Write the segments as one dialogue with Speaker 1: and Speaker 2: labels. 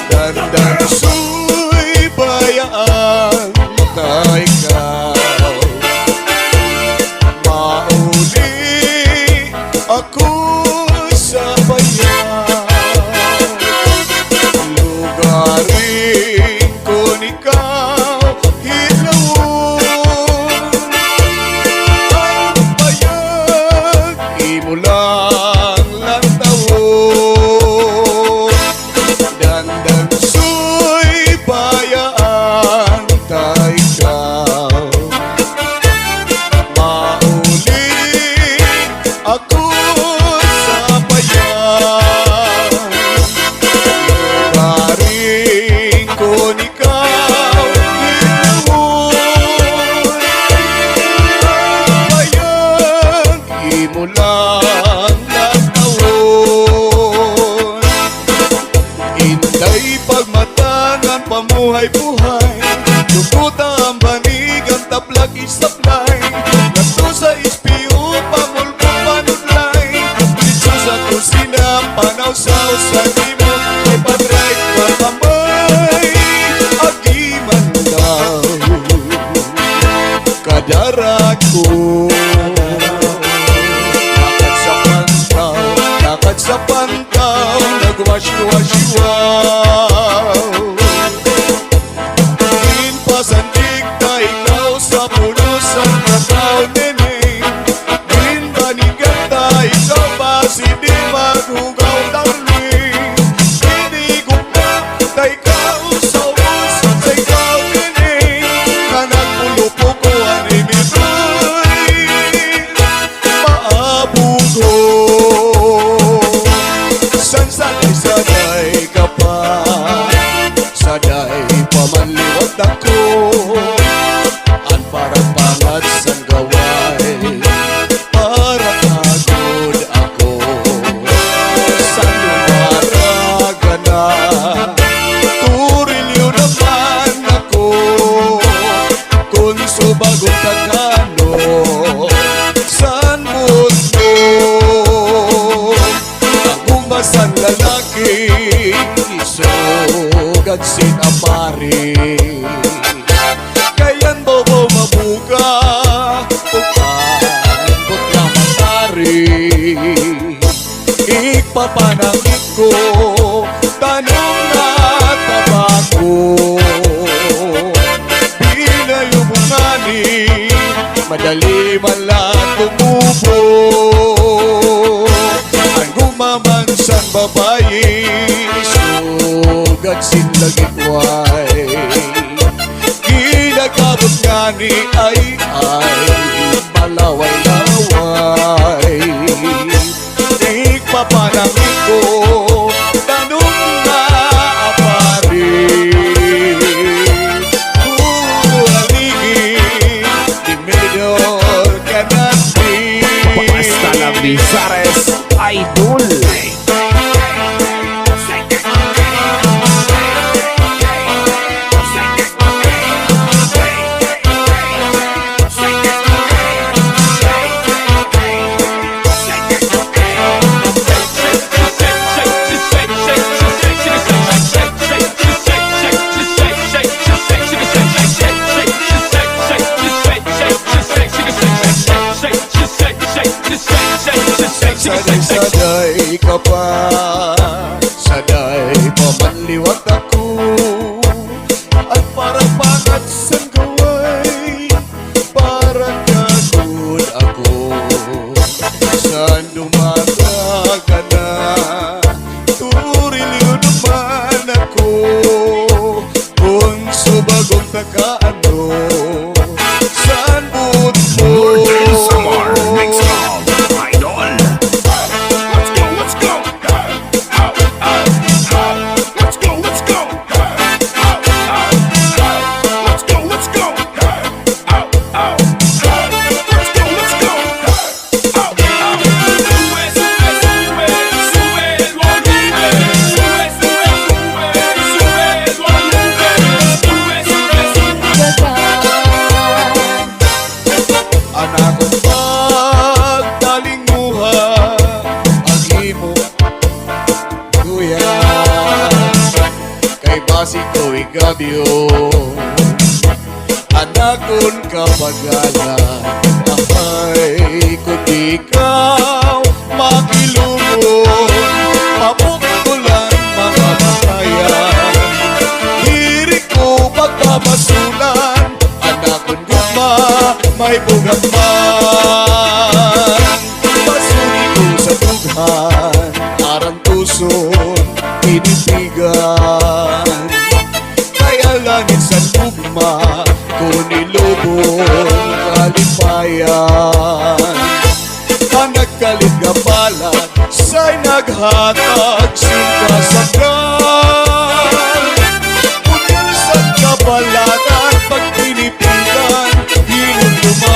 Speaker 1: Dandansoy bayaan na ikaw. Mauli ako sa bayan, lugarin ko ikaw hinawon. Ang bayag imo lang lantawon. Dandansoy bayaan ta ikaw. Mauli ako sa bayan, lugarin ko ikaw hinawon. Ang bayag imo lang lantawon. Intay pagmatangan pamuhay-buhay, lukuta ang banig ang tablag isablay. Nato sa ispiyo pamulpo panunlay, dito sa kusina panaw sa usanimo. May padrive makamay agiman daw kadarat ko. Lakad sa pantaw, nagwash-wash-wow. Inpasandig na ikaw sa pulos ang nakaw, nene. Inbanigan na ikaw ba si di maghugaw darling. Inigok na ikaw sa ubos sa ikaw, nene. Nanagpulupo ko ang initoy maabugo. Saday ka pa, saday pamanliwag ako. Ang parang pangat sang gaway, parang agod ako. Sa lumaraga na, turilyo naman ako. Kung subagong Tagano, san mundo ang lalaki isugad sinapari. Kayan bobo mabuka ukanbot na matari. Ipapanakit ko tanong na tabako. Pinayubungani madali man lang tumubo. Ang gumamansan babae sugad sinlagitway. Ginagabot nga ni ay malaway-laway. Ikpapanangin ko tanong na apari. Kuhaligin di medor ka natin.
Speaker 2: Basta na Bizares Idol.
Speaker 1: Saday ka pa, saday pamanliwag ako. At parang pangat sang gaway, parang gagod ako. Saan dumaga ka na, turilyo naman ako. Kung subagong Tagano, saan buot mo? kay basi ko ikabyo. Anakon kapagalan, ay kung ikaw makilungon, mapukulan mga matayan. Diri ko pagkamasulan, anakon guma may bugatman. Masuri ko sa dughan, arang tuson pinipigan. Kaya langit sa luma, kung nilubong kalipayan. Ang nagkalit nga balat, sa'y naghatag singkasagan. Punyal sa kabalatan, pag pinipigan, hinuluman.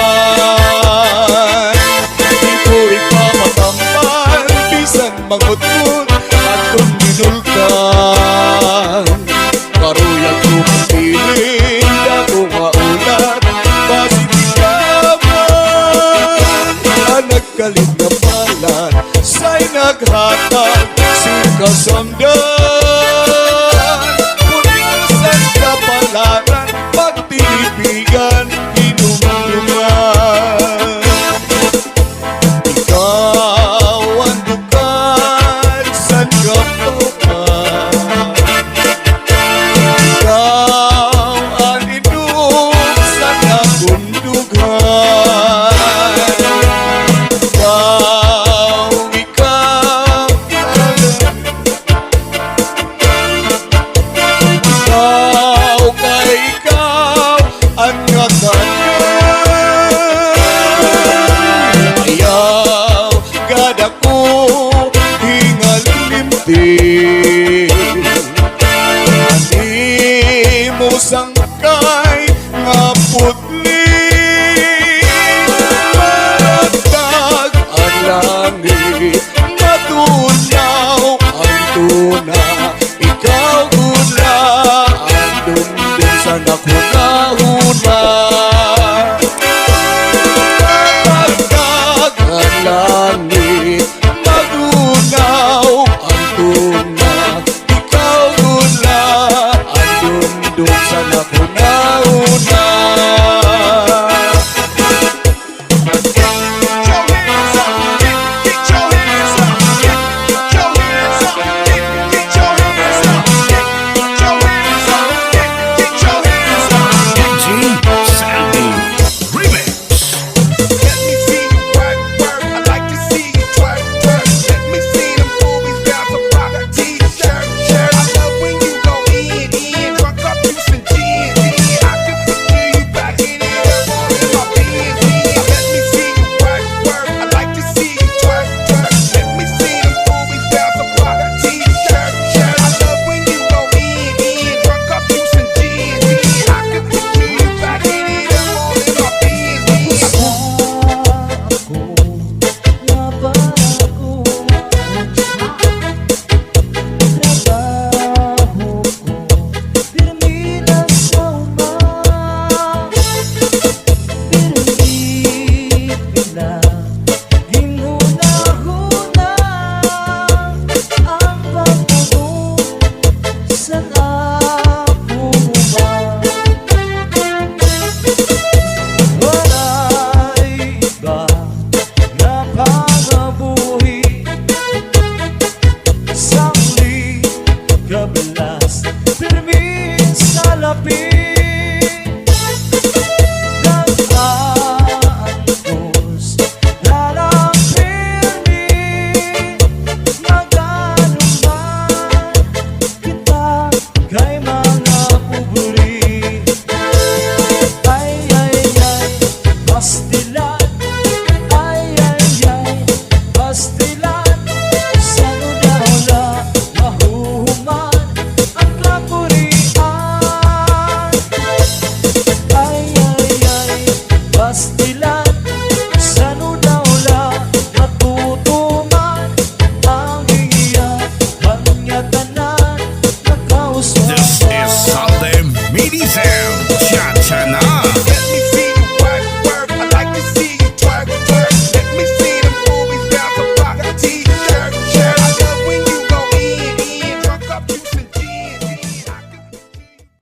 Speaker 1: Di ko ipamatampan, bisan mangutmut, at kung minulkan. Karuyag ko mapiling, ako maulat, basitigaman. Ang nagkalit na balat, sa'y naghatag singkasamdan. Punyal sa kapalaran, pag tinipigan, hinumuluman. Ikaw ang dukan sa kapaman. Ikaw ang inom sa nagundugan. Ikaw kay ikaw ang katanan. Ayaw gada ko hingal limti. Ani mo sangkay nga putli. Maratag ang langit, matunaw ang tuna. Ikaw gula ang dumdum sa nakunahuna. Maratag ang langit, matunaw ang tuna. Ikaw gula ang dumdum sa nakunahuna.
Speaker 2: Zaldy Remix.
Speaker 3: Let me see you work, work. I like to see you twerk, twerk. Let me see them boobies bounce up off that t-shirt, shirt. I love when you go in, drunk up you some gin, gin. I could picture you backing it up all in my Benz, Benz. Let me see you work, work. I like to see you twerk, twerk. Let me see them boobies bounce up off that t-shirt, shirt. I love when you go in, drunk up you some gin, gin. I could picture you backing it up all in my Benz, Benz.
Speaker 4: Zaldy, kabelas, pirmi sa lapi.